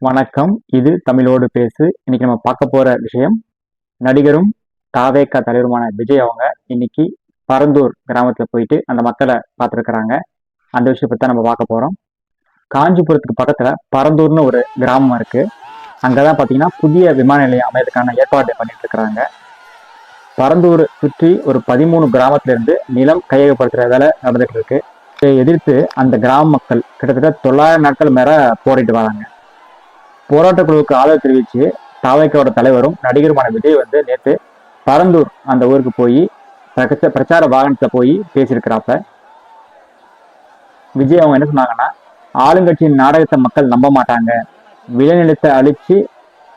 வணக்கம். இது தமிழோடு பேசு. இன்னைக்கு நம்ம பார்க்க போற விஷயம், நடிகரும் தாவேகா தலைவருமான விஜய் அவங்க இன்னைக்கு பரந்தூர் கிராமத்துல போயிட்டு அந்த மக்களை பார்த்துருக்குறாங்க. அந்த விஷயத்தை பத்தி நம்ம பார்க்க போறோம். காஞ்சிபுரத்துக்கு பக்கத்துல பரந்தூர்னு ஒரு கிராமம் இருக்கு. அங்கதான் பாத்தீங்கன்னா புதிய விமான நிலையம் அமையறதுக்கான ஏற்பாடு பண்ணிட்டு இருக்கிறாங்க. பரந்தூர் சுற்றி ஒரு 13 கிராமத்துல இருந்து நிலம் கையகப்படுத்துற வேலை நடந்துட்டு இருக்கு. இதை எதிர்த்து அந்த கிராம மக்கள் கிட்டத்தட்ட 900 நாட்கள் மேல போராடிட்டு வராங்க. போராட்ட குழுவுக்கு ஆதரவு தெரிவித்து தாவேக்காவோட தலைவரும் நடிகருமான விஜய் வந்து நேற்று பரந்தூர் அந்த ஊருக்கு போய் பிரச்சார வாகனத்துல போய் பேசியிருக்கிறாப்ப. விஜய் அவங்க என்ன சொன்னாங்கன்னா, ஆளுங்கட்சியின் நாடகத்தை மக்கள் நம்ப மாட்டாங்க, விளைநிலத்தை அழிச்சு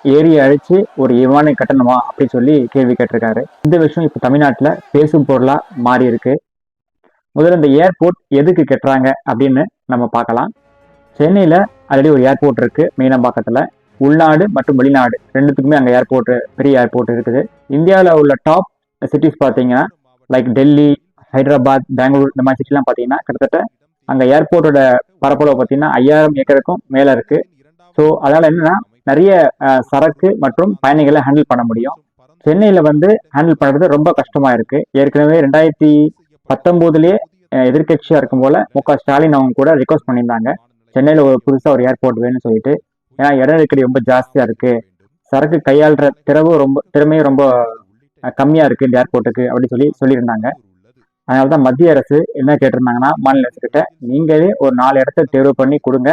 ஏரியை அழிச்சு ஒரு விமானி கட்டணுமா அப்படின்னு சொல்லி கேள்வி கேட்டிருக்காரு. இந்த விஷயம் இப்ப தமிழ்நாட்டுல பேசும் பொருளா மாறி இருக்கு. முதல்ல இந்த ஏர்போர்ட் எதுக்கு கட்டுறாங்க அப்படின்னு நம்ம பார்க்கலாம். சென்னையில ஆல்ரெடி ஒரு ஏர்போர்ட் இருக்கு மீனம்பாக்கத்துல. உள்நாடு மற்றும் வெளிநாடு ரெண்டுத்துக்குமே அங்கே ஏர்போர்ட், பெரிய ஏர்போர்ட் இருக்குது. இந்தியாவில் உள்ள டாப் சிட்டிஸ் பார்த்தீங்கன்னா லைக் டெல்லி, ஹைதராபாத், பெங்களூர் இந்த மாதிரி சிட்டிலாம் பார்த்தீங்கன்னா கிட்டத்தட்ட அங்கே ஏர்போர்ட்டோட பரப்பளவு பார்த்தீங்கன்னா 5000 ஏக்கருக்கும் மேலே இருக்கு. ஸோ அதனால என்னன்னா நிறைய சரக்கு மற்றும் பயணிகளை ஹேண்டில் பண்ண முடியும். சென்னையில் வந்து ஹேண்டில் பண்ணுறது ரொம்ப கஷ்டமா இருக்கு. ஏற்கனவே 2019 எதிர்கட்சியா இருக்கும் போல மு.க. ஸ்டாலின் அவங்க கூட ரிக்வஸ்ட் பண்ணியிருந்தாங்க, சென்னையில் ஒரு புதுசாக ஒரு ஏர்போர்ட் வேணும்னு சொல்லிட்டு. ஏன்னா இட நெருக்கடி ரொம்ப ஜாஸ்தியா இருக்கு, சரக்கு கையாளுற திறமையும் ரொம்ப கம்மியா இருக்கு இந்த ஏர்போர்ட்டுக்கு அப்படின்னு சொல்லியிருந்தாங்க. அதனாலதான் மத்திய அரசு என்ன கேட்டிருந்தாங்கன்னா, மாநில அரசு கிட்ட நீங்களே ஒரு 4 இடத்த தேர்வு பண்ணி கொடுங்க,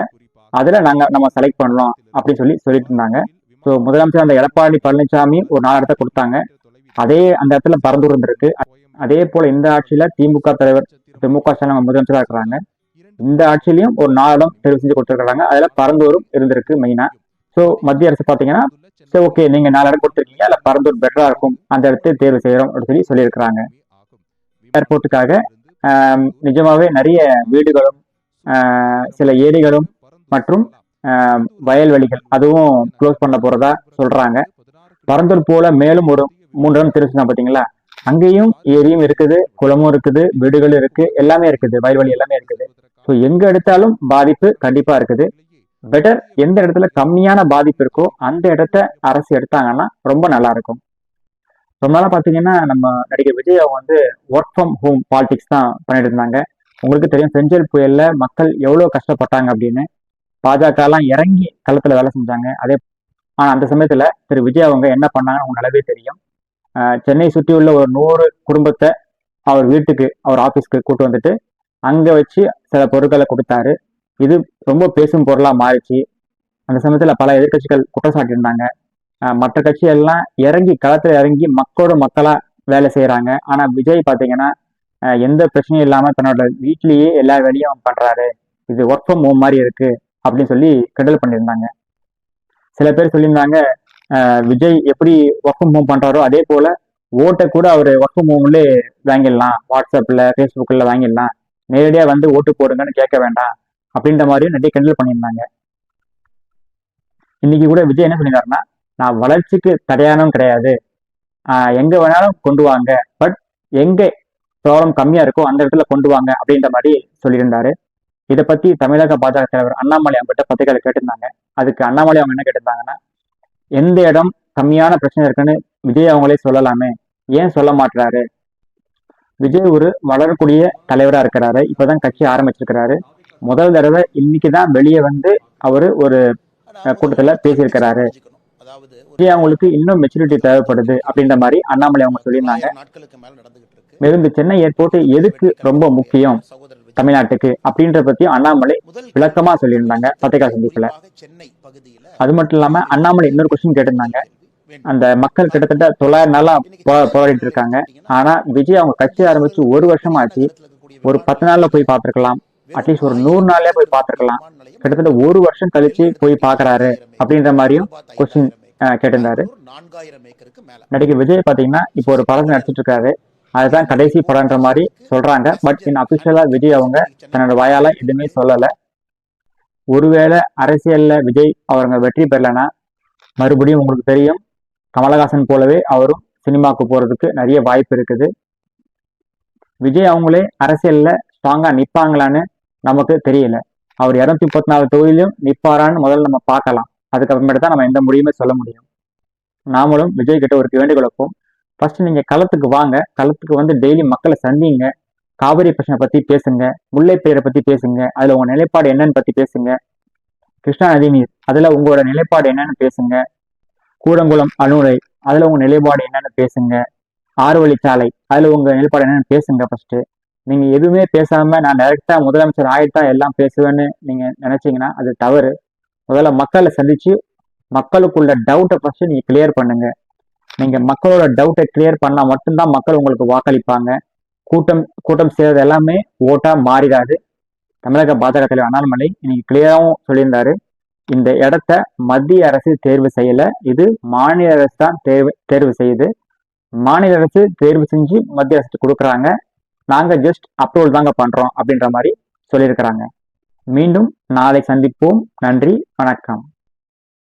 அதுல நம்ம செலக்ட் பண்ணலாம் அப்படின்னு சொல்லிட்டு இருந்தாங்க. ஸோ முதலமைச்சர் அந்த எடப்பாடி பழனிசாமி ஒரு 4 இடத்த கொடுத்தாங்க. அதே அந்த இடத்துல பரந்தூர் இருந்திருக்கு. அதே போல இந்த ஆட்சியில திமுக தலைவர் மு.க. ஸ்டாலின் முதலமைச்சரா இருக்கிறாங்க. இந்த ஆட்சியிலையும் ஒரு 4 இடம் தேர்வு செஞ்சு கொடுத்துருக்காங்க. அதுல பரந்தூரும் இருந்திருக்கு மெயினா. ஸோ மத்திய அரசு பாத்தீங்கன்னா, சரி ஓகே நீங்க 4 இடம் கொடுத்துருக்கீங்க, அதுல பரந்தூர் பெட்டரா இருக்கும், அந்த இடத்தை தேர்வு செய்யறோம் அப்படின்னு சொல்லியிருக்கிறாங்க. ஏர்போர்ட்டுக்காக நிஜமாவே நிறைய வீடுகளும் சில ஏரிகளும் மற்றும் வயல்வெளிகள் அதுவும் க்ளோஸ் பண்ண போறதா சொல்றாங்க. பரந்தூர் போல மேலும் ஒரு 3 இடம் தேர்வு செஞ்சா பாத்தீங்களா, அங்கேயும் ஏரியும் இருக்குது, குளமும் இருக்குது, வீடுகளும் இருக்கு, எல்லாமே இருக்குது, வயல்வெளி எல்லாமே இருக்குது. ஸோ எங்க எடுத்தாலும் பாதிப்பு கண்டிப்பா இருக்குது. பெட்டர் எந்த இடத்துல கம்மியான பாதிப்பு இருக்கோ அந்த இடத்த அரசு எடுத்தாங்கன்னா ரொம்ப நல்லா இருக்கும். ரொம்ப நாளா பாத்தீங்கன்னா நம்ம நடிகர் விஜய் அவங்க வந்து ஒர்க் ஃப்ரம் ஹோம் பாலிடிக்ஸ் தான் பண்ணிட்டு இருந்தாங்க. உங்களுக்கு தெரியும் செஞ்சல் புயல்ல மக்கள் எவ்வளவு கஷ்டப்பட்டாங்க அப்படின்னு. பாஜக எல்லாம் இறங்கி களத்துல வேலை செஞ்சாங்க. ஆனா அந்த சமயத்துல திரு விஜய் அவங்க என்ன பண்ணாங்கன்னு உங்களுக்கு நல்லாவே தெரியும். சென்னை சுற்றி உள்ள ஒரு 100 குடும்பத்தை அவர் வீட்டுக்கு, அவர் ஆபீஸ்க்கு கூட்டு வந்துட்டு அங்க வச்சு சில பொருட்களை கொடுத்தாரு. இது ரொம்ப பேசும் பொருளா மாறிச்சு. அந்த சமயத்துல பல எதிர்கட்சிகள் குற்றம் சாட்டியிருந்தாங்க. மற்ற கட்சி எல்லாம் இறங்கி களத்துல இறங்கி மக்களோட மக்களா வேலை செய்யறாங்க. ஆனா விஜய் பாத்தீங்கன்னா எந்த பிரச்சனையும் இல்லாம தன்னோட வீட்லயே எல்லா வேலையும் பண்றாரு, இது ஒர்க் ஃப்ரம் ஹோம் மாதிரி இருக்கு அப்படின்னு சொல்லி கிண்டல் பண்ணியிருந்தாங்க. சில பேர் சொல்லியிருந்தாங்க, விஜய் எப்படி ஒர்க் ஃப்ரம் ஹோம் பண்றாரோ அதே போல ஓட்டை கூட அவர் ஒர்க் ஃப்ரம் ஹோம்லேயே வாங்கிடலாம், வாட்ஸ்அப்ல ஃபேஸ்புக்ல வாங்கிடலாம், நேரடியா வந்து ஓட்டு போடுங்கன்னு கேட்க வேண்டாம் அப்படின்ற மாதிரியும் நிறைய கிண்டல் பண்ணியிருந்தாங்க. இன்னைக்கு கூட விஜய் என்ன சொல்லியிருந்தாருன்னா, நான் வளர்ச்சிக்கு தடையானவும் கிடையாது, எங்க வேணாலும் கொண்டு வாங்க, பட் எங்க ப்ராப்ளம் கம்மியா இருக்கோ அந்த இடத்துல கொண்டு வாங்க அப்படின்ற மாதிரி சொல்லியிருந்தாரு. இதை பத்தி தமிழக பாஜக தலைவர் அண்ணாமலை அவங்ககிட்ட பத்திரிகையில கேட்டிருந்தாங்க. அதுக்கு அண்ணாமலை அவங்க என்ன கேட்டிருந்தாங்கன்னா, எந்த இடம் கம்மியான பிரச்சனை இருக்குன்னு விஜய் அவங்களே சொல்லலாமே, ஏன் சொல்ல மாட்டுறாரு? விஜய் ஒரு வளரக்கூடிய தலைவரா இருக்கிறாரு, இப்பதான் கட்சி ஆரம்பிச்சிருக்கிறாரு. முதல் தடவை இன்னைக்குதான் வெளியே வந்து அவரு ஒரு கூட்டத்துல பேசியிருக்கிறாரு. விஜய் அவங்களுக்கு இன்னும் மெச்சூரிட்டி தேவைப்படுது அப்படின்ற மாதிரி அண்ணாமலை அவங்க சொல்லியிருந்தாங்க. மேலும் இந்த சென்னை ஏர்போர்ட் எதுக்கு ரொம்ப முக்கியம் தமிழ்நாட்டுக்கு அப்படின்ற பத்தியும் அண்ணாமலை விளக்கமா சொல்லியிருந்தாங்க பத்திரிகா சந்திப்புல. அது மட்டும் இல்லாம அண்ணாமலை இன்னொரு கொஸ்டின் கேட்டிருந்தாங்க. அந்த மக்கள் கிட்டத்தட்ட 900 நாளா போராடிட்டு இருக்காங்க. ஆனா விஜய் அவங்க கட்சி ஆரம்பிச்சு 1 வருஷம் ஆச்சு, ஒரு 10 நாள்ல போய் பார்த்திருக்கலாம், அட்லீஸ்ட் ஒரு 100 நாள்லயே போய் பார்த்திருக்கலாம், கிட்டத்தட்ட 1 வருஷம் கழிச்சு போய் பாக்குறாரு அப்படின்ற மாதிரியும் கொஸ்டின் கேட்டிருந்தாரு. நடிகர் விஜய் பாத்தீங்கன்னா இப்போ ஒரு படம் நடிச்சிட்டு இருக்காரு, அதுதான் கடைசி படம்ன்ற மாதிரி சொல்றாங்க. பட் இன் அபிஷியலா விஜய் அவங்க தன்னோட வாயால எதுவுமே சொல்லல. ஒருவேளை அரசியல்ல விஜய் அவங்க வெற்றி பெறலன்னா மறுபடியும் உங்களுக்கு தெரியும், கமலஹாசன் போலவே அவரும் சினிமாவுக்கு போறதுக்கு நிறைய வாய்ப்பு இருக்குது. விஜய் அவங்களே அரசியல்ல ஸ்ட்ராங்கா நிப்பாங்களான்னு நமக்கு தெரியல. அவர் 234 தொகுதியிலும் நிப்பாரான்னு முதல்ல நம்ம பார்க்கலாம். அதுக்கப்புறமேட்டு தான் நம்ம எந்த முடிவுமே சொல்ல முடியும். நாமளும் விஜய் கிட்ட ஒரு வேண்டுகோள் வைப்போம். ஃபர்ஸ்ட் நீங்க களத்துக்கு வாங்க, களத்துக்கு வந்து டெய்லி மக்களை சந்திங்க, காவிரி பிரச்சனை பத்தி பேசுங்க, முல்லை பெயரை பத்தி பேசுங்க, அதுல உங்க நிலைப்பாடு என்னன்னு பத்தி பேசுங்க, கிருஷ்ணா நதி நீர் அதுல உங்களோட நிலைப்பாடு என்னன்னு பேசுங்க, கூடங்குளம் அணுரை அதுல உங்க நிலைப்பாடு என்னன்னு பேசுங்க, ஆறு வழிச்சாலை அதுல உங்க நிலைப்பாடு என்னன்னு பேசுங்க. ஃபர்ஸ்ட் நீங்க எதுவுமே பேசாம நான் டைரக்டா முதலமைச்சர் ஆயிட்டா எல்லாம் பேசுவேன்னு நீங்க நினைச்சீங்கன்னா அது தவறு. முதல்ல மக்களை சந்திச்சு மக்களுக்குள்ள டவுட்டை ஃபர்ஸ்ட் நீங்க கிளியர் பண்ணுங்க. நீங்க மக்களோட டவுட்டை கிளியர் பண்ணா மட்டும்தான் மக்கள் உங்களுக்கு வாக்களிப்பாங்க. கூட்டம் செய்யறது எல்லாமே ஓட்டா மாறிடாது. தமிழக பாஜக தலைவர் அண்ணாமலை இன்னைக்கு கிளியராகவும் சொல்லியிருந்தாரு, இந்த இடத்த மத்திய அரசு தேர்வு செய்யல, இது மாநில அரசு தான் தேர்வு செய்யுது. மாநில அரசு தேர்வு செஞ்சு மத்திய அரசு கொடுக்குறாங்க, நாங்க ஜஸ்ட் அப்ரூவல் தாங்க பண்றோம் அப்படின்ற மாதிரி சொல்லியிருக்கிறாங்க. மீண்டும் நாளை சந்திப்போம். நன்றி, வணக்கம்.